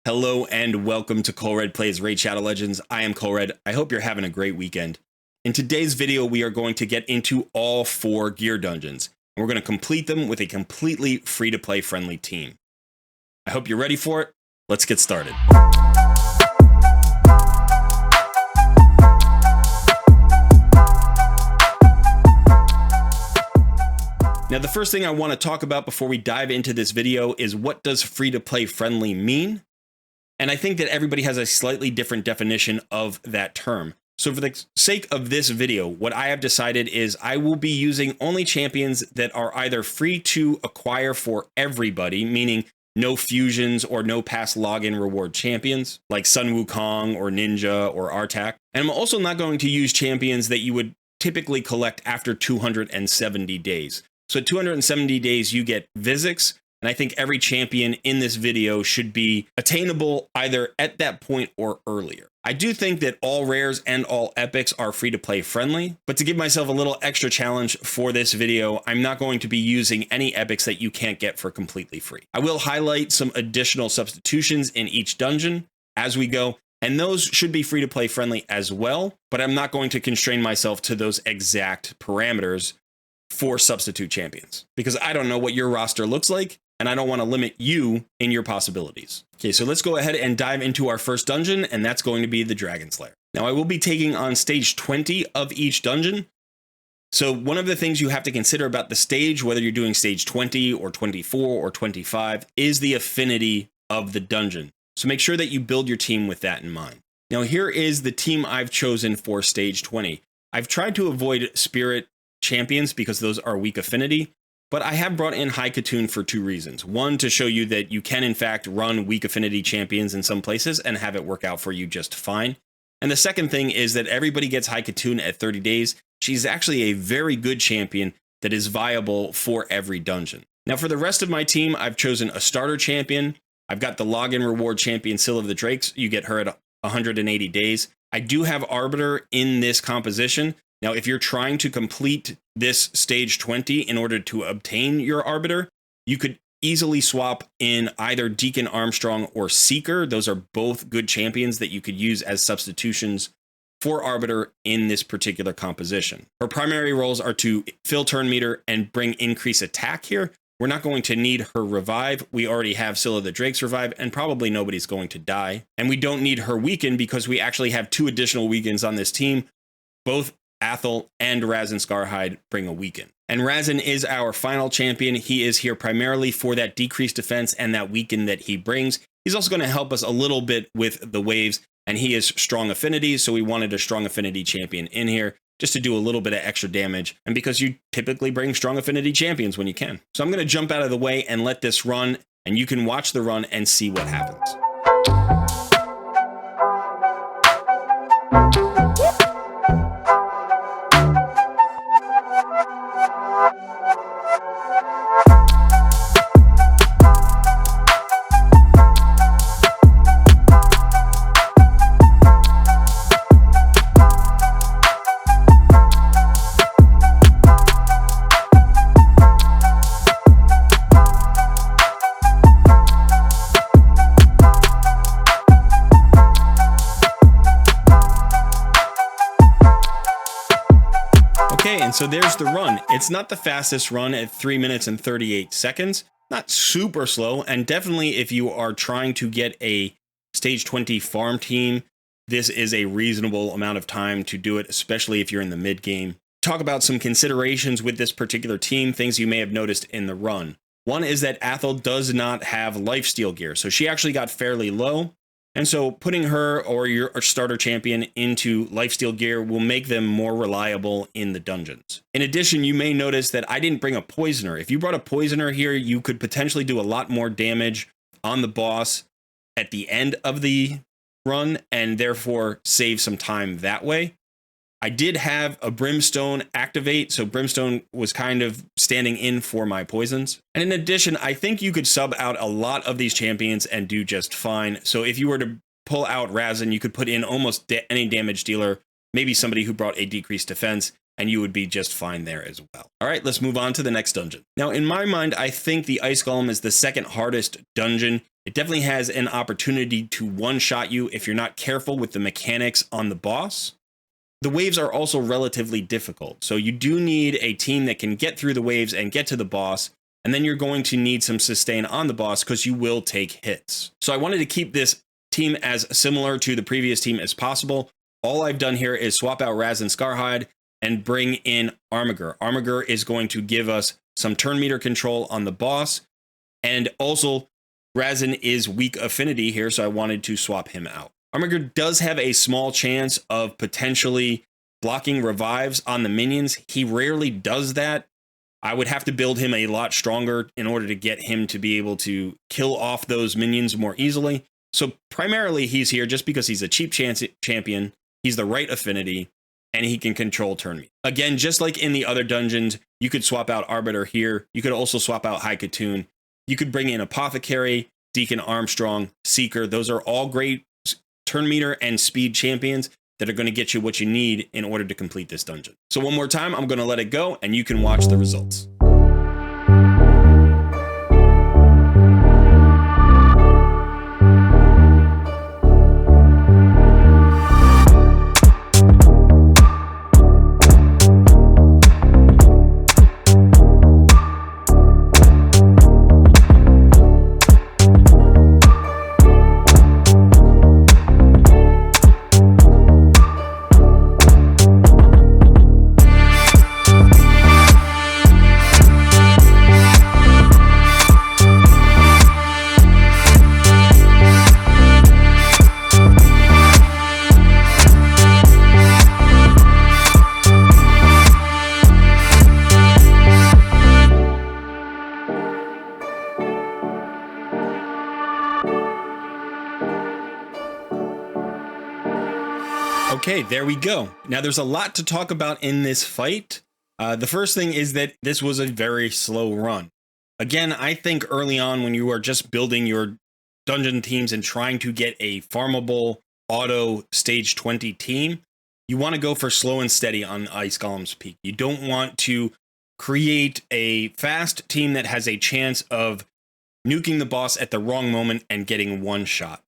Hello and welcome to Colred Plays Raid Shadow Legends. I am Colred. I hope you're having a great weekend. In today's video, we are going to get into all 4 gear dungeons, and we're going to complete them with a completely free-to-play friendly team. I hope you're ready for it. Let's get started. Now, the first thing I want to talk about before we dive into this video is what does free-to-play friendly mean? And I think that everybody has a slightly different definition of that term. So for the sake of this video, what I have decided is I will be using only champions that are either free to acquire for everybody, meaning no fusions or no past login reward champions, like Sun Wukong or Ninja or Artak. And I'm also not going to use champions that you would typically collect after 270 days. So at 270 days, you get Vizix. And I think every champion in this video should be attainable either at that point or earlier. I do think that all rares and all epics are free to play friendly, but to give myself a little extra challenge for this video, I'm not going to be using any epics that you can't get for completely free. I will highlight some additional substitutions in each dungeon as we go, and those should be free to play friendly as well, but I'm not going to constrain myself to those exact parameters for substitute champions because I don't know what your roster looks like. And I don't want to limit you in your possibilities. Okay, so let's go ahead and dive into our first dungeon, and that's going to be the Dragon's Lair. Now, I will be taking on stage 20 of each dungeon. So one of the things you have to consider about the stage, whether you're doing stage 20 or 24 or 25, is the affinity of the dungeon. So make sure that you build your team with that in mind. Now, here is the team I've chosen for stage 20. I've tried to avoid spirit champions because those are weak affinity. But I have brought in High Katoon for 2 reasons. One, to show you that you can in fact run weak affinity champions in some places and have it work out for you just fine. And the second thing is that everybody gets High Katoon at 30 days. She's actually a very good champion that is viable for every dungeon. Now for the rest of my team, I've chosen a starter champion. I've got the login reward champion, Syl of the Drakes. You get her at 180 days. I do have Arbiter in this composition. Now, if you're trying to complete this stage 20 in order to obtain your Arbiter, you could easily swap in either Deacon Armstrong or Seeker. Those are both good champions that you could use as substitutions for Arbiter in this particular composition. Her primary roles are to fill turn meter and bring increased attack here. We're not going to need her revive. We already have Syl of the Drake's revive, and probably nobody's going to die. And we don't need her weaken because we actually have 2 additional weakens on this team. Both Athel and Razin Scarhide bring a weaken. And Razin is our final champion. He is here primarily for that decreased defense and that weaken that he brings. He's also going to help us a little bit with the waves, and he is strong affinity, so we wanted a strong affinity champion in here just to do a little bit of extra damage, and because you typically bring strong affinity champions when you can. So I'm going to jump out of the way and let this run, and you can watch the run and see what happens. Okay, and so there's the run. It's not the fastest run at 3 minutes and 38 seconds. Not super slow, and definitely if you are trying to get a stage 20 farm team, this is a reasonable amount of time to do it, especially if you're in the mid game. Talk about some considerations with this particular team, things you may have noticed in the run. One is that Athel does not have lifesteal gear, so she actually got fairly low. And so putting her or your starter champion into lifesteal gear will make them more reliable in the dungeons. In addition, you may notice that I didn't bring a poisoner. If you brought a poisoner here, you could potentially do a lot more damage on the boss at the end of the run and therefore save some time that way. I did have a Brimstone activate, so Brimstone was kind of standing in for my poisons. And in addition, I think you could sub out a lot of these champions and do just fine. So if you were to pull out Razin, you could put in almost any damage dealer, maybe somebody who brought a decreased defense, and you would be just fine there as well. All right, let's move on to the next dungeon. Now, in my mind, I think the Ice Golem is the second hardest dungeon. It definitely has an opportunity to one-shot you if you're not careful with the mechanics on the boss. The waves are also relatively difficult, so you do need a team that can get through the waves and get to the boss, and then you're going to need some sustain on the boss because you will take hits. So I wanted to keep this team as similar to the previous team as possible. All I've done here is swap out Raz and Scarhide and bring in Armiger. Armiger is going to give us some turn meter control on the boss, and also Razin is weak affinity here, so I wanted to swap him out. Armiger does have a small chance of potentially blocking revives on the minions. He rarely does that. I would have to build him a lot stronger in order to get him to be able to kill off those minions more easily. So primarily he's here just because he's a cheap champion, he's the right affinity, and he can control turn meter. Again, just like in the other dungeons, you could swap out Arbiter here. You could also swap out High Katoon. You could bring in Apothecary, Deacon Armstrong, Seeker. Those are all great turn meter and speed champions that are going to get you what you need in order to complete this dungeon. So one more time, I'm going to let it go and you can watch the results. Okay, there we go. Now there's a lot to talk about in this fight. The first thing is that this was a very slow run. Again, I think early on when you are just building your dungeon teams and trying to get a farmable auto stage 20 team, you want to go for slow and steady on Ice Golem's Peak. You don't want to create a fast team that has a chance of nuking the boss at the wrong moment and getting one shot.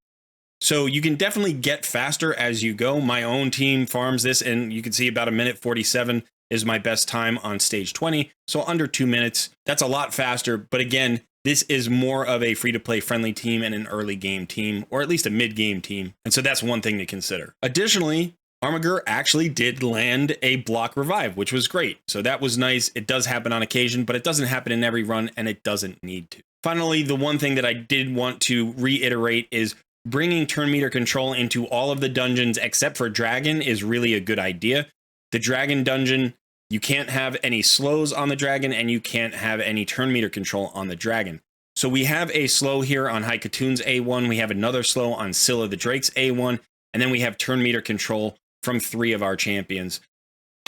So you can definitely get faster as you go. My own team farms this, and you can see about 1:47 is my best time on stage 20. So under 2 minutes, that's a lot faster. But again, this is more of a free-to-play friendly team and an early game team, or at least a mid-game team. And so that's one thing to consider. Additionally, Armiger actually did land a block revive, which was great. So that was nice. It does happen on occasion, but it doesn't happen in every run, and it doesn't need to. Finally, the one thing that I did want to reiterate is bringing turn meter control into all of the dungeons except for Dragon is really a good idea. The Dragon dungeon, you can't have any slows on the Dragon, and you can't have any turn meter control on the Dragon. So we have a slow here on High Katoon's A1, we have another slow on Scylla the Drake's A1, and then we have turn meter control from 3 of our champions,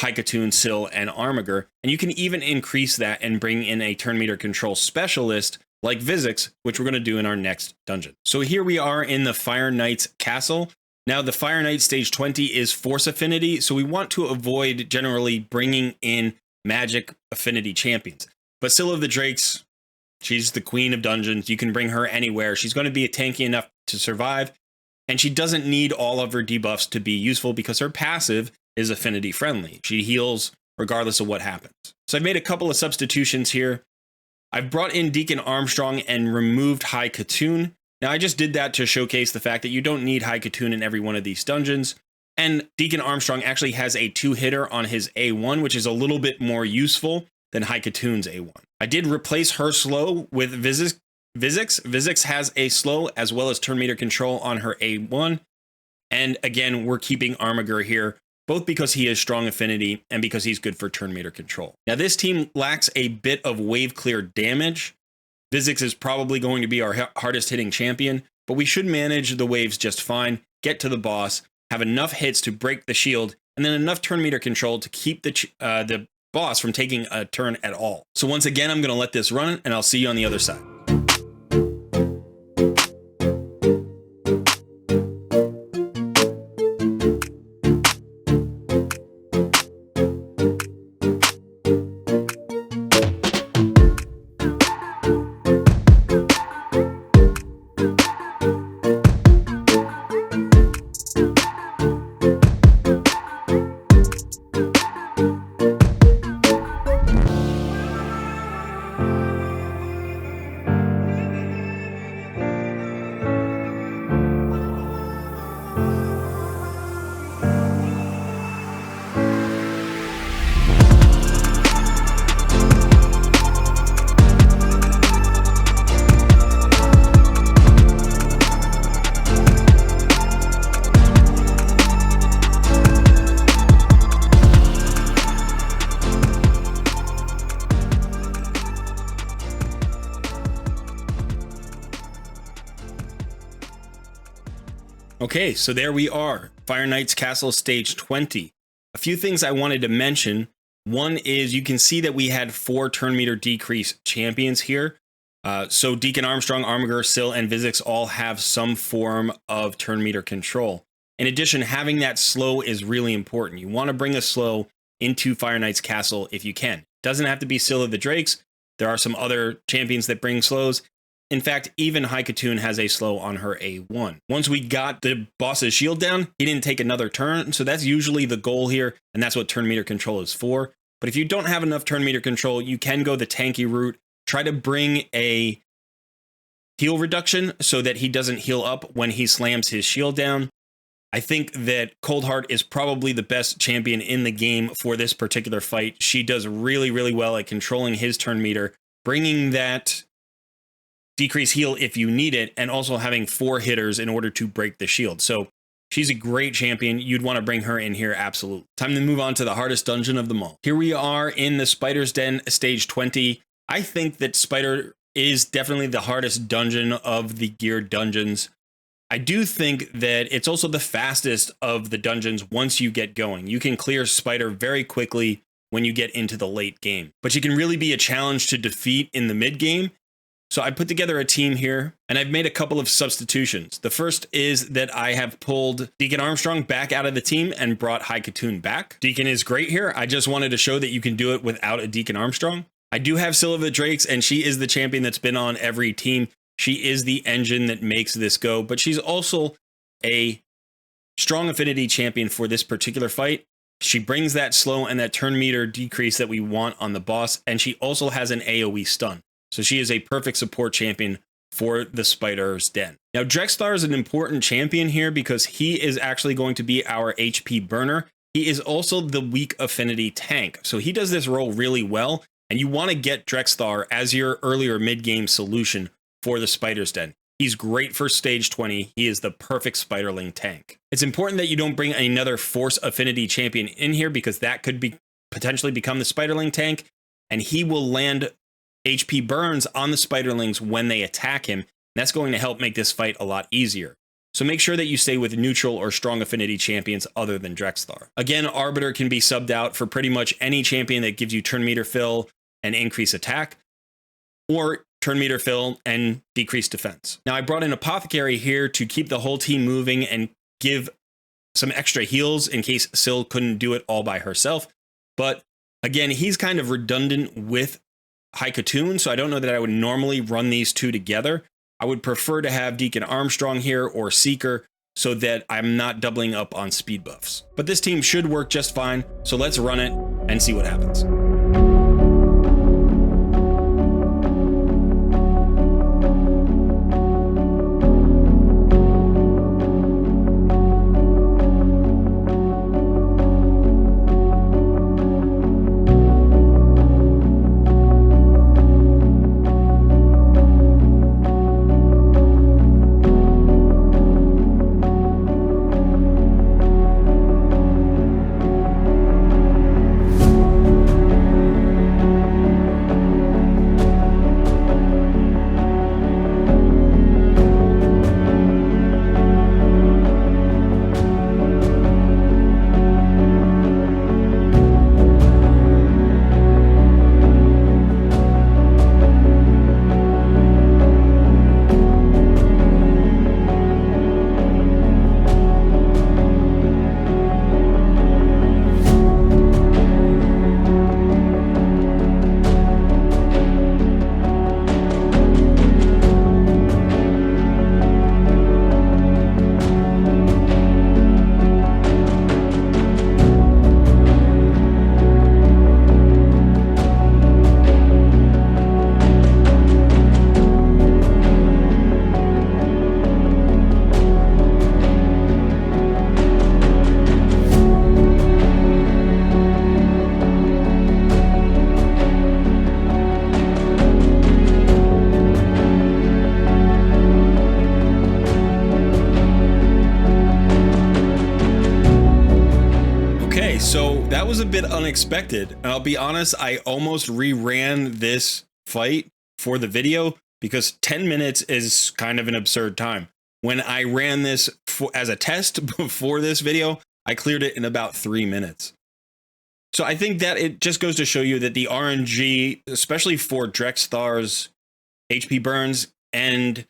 High Katoon, Syl, and Armiger. And you can even increase that and bring in a turn meter control specialist like Vizix, which we're going to do in our next dungeon. So here we are in the Fire Knight's castle. Now the Fire Knight stage 20 is force affinity, so we want to avoid generally bringing in magic affinity champions. But Scylla the Drakes, she's the queen of dungeons. You can bring her anywhere. She's going to be tanky enough to survive, and she doesn't need all of her debuffs to be useful because her passive is affinity friendly. She heals regardless of what happens. So I've made a couple of substitutions here. I've brought in Deacon Armstrong and removed High Katoon. Now, I just did that to showcase the fact that you don't need High Katoon in every one of these dungeons. And Deacon Armstrong actually has a 2-hitter on his A1, which is a little bit more useful than High Katoon's A1. I did replace her slow with Vizix. Vizix has a slow as well as turn meter control on her A1. And again, we're keeping Armiger here, both because he has strong affinity and because he's good for turn meter control. Now, this team lacks a bit of wave clear damage. Vizix is probably going to be our hardest hitting champion, but we should manage the waves just fine, get to the boss, have enough hits to break the shield, and then enough turn meter control to keep the boss from taking a turn at all. So once again, I'm going to let this run, and I'll see you on the other side. Okay, so there we are. Fire Knight's Castle Stage 20. A few things I wanted to mention. One is you can see that we had 4 turn meter decrease champions here. So Deacon Armstrong, Armiger, Syl, and Vizix all have some form of turn meter control. In addition, having that slow is really important. You want to bring a slow into Fire Knight's Castle if you can. Doesn't have to be Syl of the Drakes. There are some other champions that bring slows. In fact, even Haikatoon has a slow on her A1. Once we got the boss's shield down, he didn't take another turn, so that's usually the goal here, and that's what turn meter control is for. But if you don't have enough turn meter control, you can go the tanky route. Try to bring a heal reduction so that he doesn't heal up when he slams his shield down. I think that Coldheart is probably the best champion in the game for this particular fight. She does really, really well at controlling his turn meter, bringing that decrease heal if you need it, and also having 4 hitters in order to break the shield. So she's a great champion. You'd want to bring her in here, absolutely. Time to move on to the hardest dungeon of them all. Here we are in the Spider's Den, stage 20. I think that Spider is definitely the hardest dungeon of the geared dungeons. I do think that it's also the fastest of the dungeons once you get going. You can clear Spider very quickly when you get into the late game, but she can really be a challenge to defeat in the mid game. So I put together a team here, and I've made a couple of substitutions. The first is that I have pulled Deacon Armstrong back out of the team and brought Haikatoon back. Deacon is great here. I just wanted to show that you can do it without a Deacon Armstrong. I do have Syl of the Drakes, and she is the champion that's been on every team. She is the engine that makes this go, but she's also a strong affinity champion for this particular fight. She brings that slow and that turn meter decrease that we want on the boss, and she also has an AoE stun. So she is a perfect support champion for the Spider's Den. Now, Drexthar is an important champion here because he is actually going to be our HP burner. He is also the weak affinity tank. So he does this role really well, and you want to get Drexthar as your earlier mid-game solution for the Spider's Den. He's great for stage 20. He is the perfect Spiderling tank. It's important that you don't bring another Force affinity champion in here because that could be potentially become the Spiderling tank, and he will land HP burns on the Spiderlings when they attack him. That's going to help make this fight a lot easier. So make sure that you stay with neutral or strong affinity champions other than Drexthar. Again, Arbiter can be subbed out for pretty much any champion that gives you turn meter fill and increase attack, or turn meter fill and decrease defense. Now I brought in Apothecary here to keep the whole team moving and give some extra heals in case Syl couldn't do it all by herself. But again, he's kind of redundant with Haikatoon, so I don't know that I would normally run these two together. I would prefer to have Deacon Armstrong here or Seeker so that I'm not doubling up on speed buffs. But this team should work just fine, so let's run it and see what happens. So that was a bit unexpected. And I'll be honest, I almost reran this fight for the video because 10 minutes is kind of an absurd time. When I ran this as a test before this video, I cleared it in about 3 minutes. So I think that it just goes to show you that the RNG, especially for Drexthar's HP burns and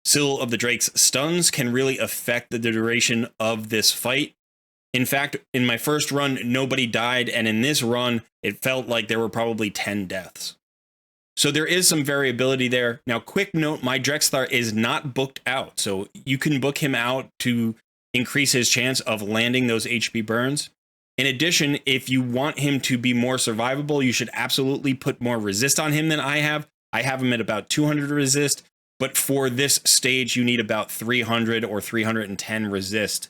Seal of the Drake's stuns, can really affect the duration of this fight. In fact, in my first run, nobody died, and in this run, it felt like there were probably 10 deaths. So there is some variability there. Now, quick note, my Drexthar is not booked out, so you can book him out to increase his chance of landing those HP burns. In addition, if you want him to be more survivable, you should absolutely put more resist on him than I have. I have him at about 200 resist, but for this stage, you need about 300 or 310 resist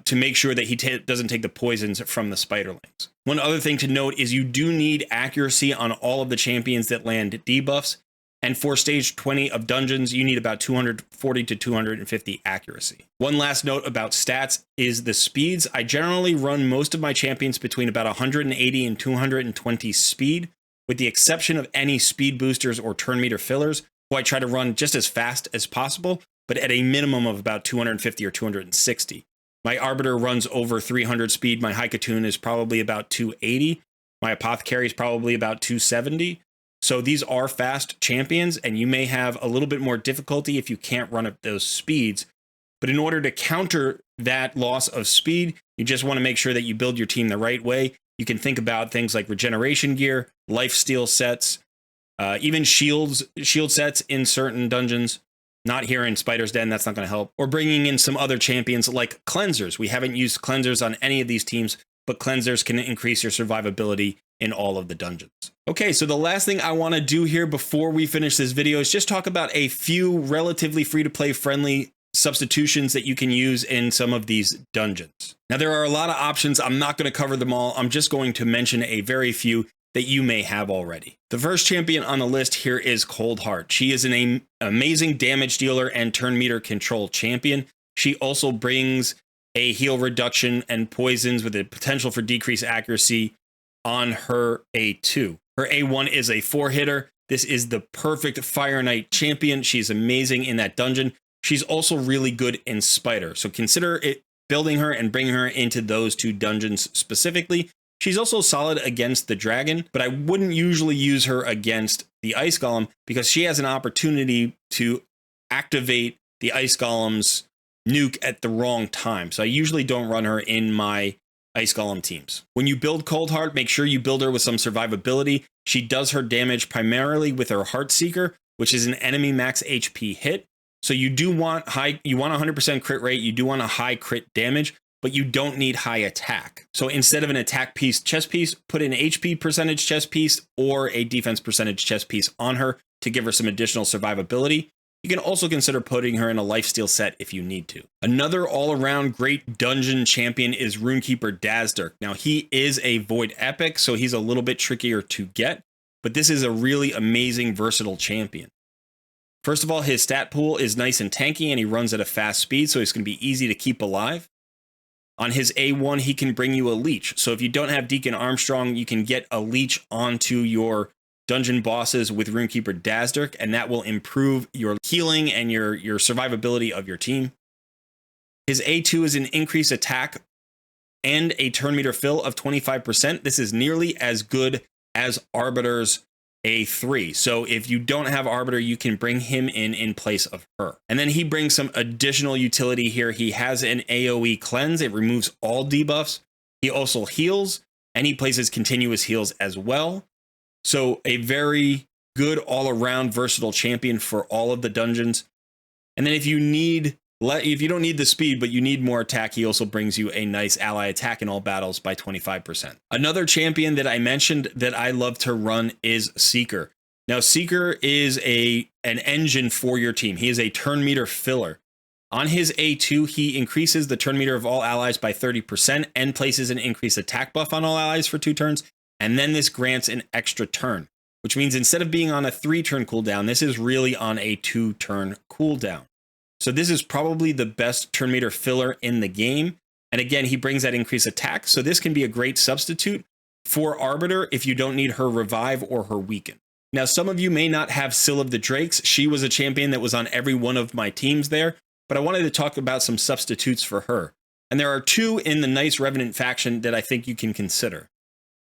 to make sure that he doesn't take the poisons from the spiderlings. One other thing to note is you do need accuracy on all of the champions that land debuffs, and for stage 20 of dungeons, you need about 240 to 250 accuracy. One last note about stats is the speeds. I generally run most of my champions between about 180 and 220 speed, with the exception of any speed boosters or turn meter fillers, who I try to run just as fast as possible, but at a minimum of about 250 or 260. My Arbiter runs over 300 speed. My Haikatoon is probably about 280. My Apothecary is probably about 270. So these are fast champions, and you may have a little bit more difficulty if you can't run up those speeds. But in order to counter that loss of speed, you just want to make sure that you build your team the right way. You can think about things like regeneration gear, lifesteal sets, even shield sets in certain dungeons. Not here in Spider's Den, that's not going to help. Or bringing in some other champions like cleansers. We haven't used cleansers on any of these teams, but cleansers can increase your survivability in all of the dungeons. Okay, so the last thing I want to do here before we finish this video is just talk about a few relatively free-to-play friendly substitutions that you can use in some of these dungeons. Now, there are a lot of options. I'm not going to cover them all. I'm just going to mention a very few that you may have already. The first champion on the list here is Coldheart. She is an amazing damage dealer and turn meter control champion. She also brings a heal reduction and poisons with a potential for decreased accuracy on her A2. Her A1 is a 4-hitter. This is the perfect Fire Knight champion. She's amazing in that dungeon. She's also really good in Spider. So consider it building her and bringing her into those two dungeons specifically. She's also solid against the dragon, but I wouldn't usually use her against the Ice Golem because she has an opportunity to activate the Ice Golem's nuke at the wrong time. So I usually don't run her in my Ice Golem teams. When you build Coldheart, make sure you build her with some survivability. She does her damage primarily with her Heartseeker, which is an enemy max HP hit. So you want 100% crit rate, you do want a high crit damage, but you don't need high attack. So instead of an attack piece chest piece, put an HP percentage chest piece or a defense percentage chest piece on her to give her some additional survivability. You can also consider putting her in a lifesteal set if you need to. Another all-around great dungeon champion is Runekeeper Dazdurk. Now, he is a Void Epic, so he's a little bit trickier to get, but this is a really amazing, versatile champion. First of all, his stat pool is nice and tanky, and he runs at a fast speed, so he's going to be easy to keep alive. On his A1, he can bring you a leech. So if you don't have Deacon Armstrong, you can get a leech onto your dungeon bosses with Runekeeper Dazdurk, and that will improve your healing and your survivability of your team. His A2 is an increased attack and a turn meter fill of 25%. This is nearly as good as Arbiter's A3. So if you don't have Arbiter, you can bring him in place of her. And then he brings some additional utility here. He has an AoE cleanse. It removes all debuffs. He also heals, and he places continuous heals as well. So a very good all-around versatile champion for all of the dungeons. And then if you don't need the speed, but you need more attack, he also brings you a nice ally attack in all battles by 25%. Another champion that I mentioned that I love to run is Seeker. Now, Seeker is an engine for your team. He is a turn meter filler. On his A2, he increases the turn meter of all allies by 30% and places an increased attack buff on all allies for 2 turns. And then this grants an extra turn, which means instead of being on a 3-turn cooldown, this is really on a 2-turn cooldown. So this is probably the best turn meter filler in the game. And again, he brings that increased attack. So this can be a great substitute for Arbiter if you don't need her revive or her weaken. Now, some of you may not have Seal of the Drakes. She was a champion that was on every one of my teams there, but but I wanted to talk about some substitutes for her. And there are two in the Nice Revenant faction that I think you can consider.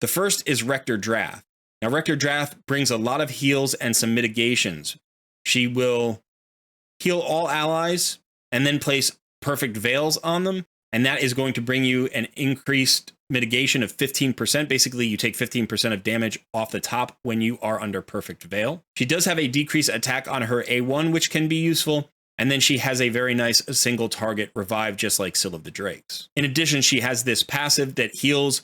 The first is Rector Drath. Now, Rector Drath brings a lot of heals and some mitigations. She will heal all allies and then place perfect veils on them, and that is going to bring you an increased mitigation of 15%. Basically, you take 15% of damage off the top when you are under perfect veil. She does have a decreased attack on her A1, which can be useful, and then she has a very nice single target revive, just like Seal of the Drakes. In addition, she has this passive that heals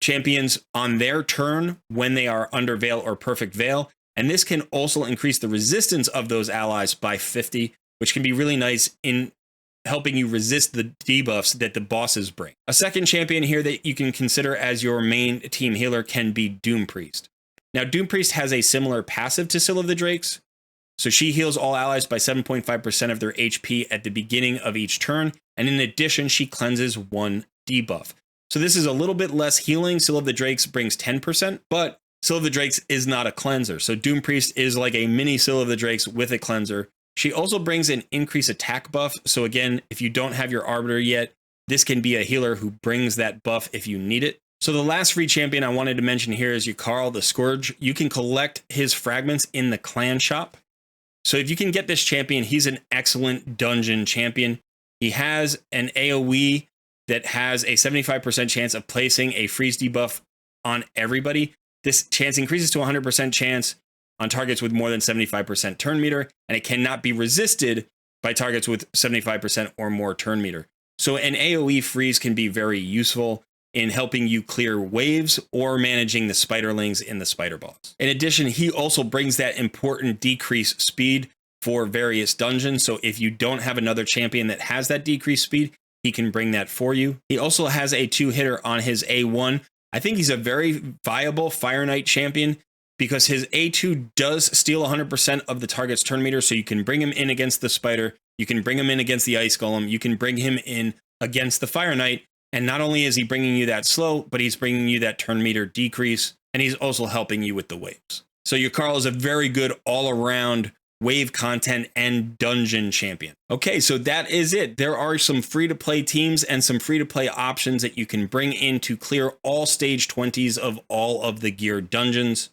champions on their turn when they are under veil or perfect veil, and this can also increase the resistance of those allies by 50, which can be really nice in helping you resist the debuffs that the bosses bring. A second champion here that you can consider as your main team healer can be Doom Priest. Now, Doom Priest has a similar passive to Seal of the Drakes, so she heals all allies by 7.5% of their HP at the beginning of each turn, and in addition, she cleanses one debuff. So this is a little bit less healing. Seal of the Drakes brings 10%, but Seal of the Drakes is not a cleanser, so Doom Priest is like a mini Seal of the Drakes with a cleanser. She also brings an increased attack buff. So again, if you don't have your Arbiter yet, this can be a healer who brings that buff if you need it. So the last free champion I wanted to mention here is Yukari the Scourge. You can collect his fragments in the clan shop. So if you can get this champion, he's an excellent dungeon champion. He has an AoE that has a 75% chance of placing a freeze debuff on everybody. This chance increases to 100% chance on targets with more than 75% turn meter, and it cannot be resisted by targets with 75% or more turn meter. So an AoE freeze can be very useful in helping you clear waves or managing the spiderlings in the spider boss. In addition, he also brings that important decreased speed for various dungeons. So if you don't have another champion that has that decreased speed, he can bring that for you. He also has a 2-hitter on his A1. I think he's a very viable Fire Knight champion, because his A2 does steal 100% of the target's turn meter, so you can bring him in against the Spider, you can bring him in against the Ice Golem, you can bring him in against the Fire Knight, and not only is he bringing you that slow, but he's bringing you that turn meter decrease, and he's also helping you with the waves. So Yukari is a very good all-around wave content and dungeon champion. Okay, so that is it. There are some free-to-play teams and some free-to-play options that you can bring in to clear all stage 20s of all of the geared dungeons.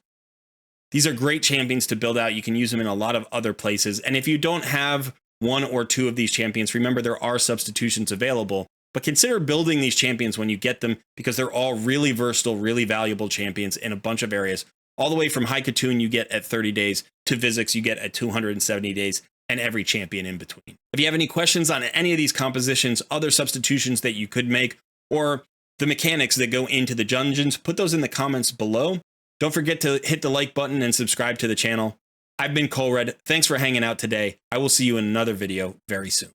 These are great champions to build out. You can use them in a lot of other places. And if you don't have one or two of these champions, remember there are substitutions available, but consider building these champions when you get them, because they're all really versatile, really valuable champions in a bunch of areas. All the way from High Katoon you get at 30 days to Vizix you get at 270 days, and every champion in between. If you have any questions on any of these compositions, other substitutions that you could make, or the mechanics that go into the dungeons, put those in the comments below. Don't forget to hit the like button and subscribe to the channel. I've been Colred. Thanks for hanging out today. I will see you in another video very soon.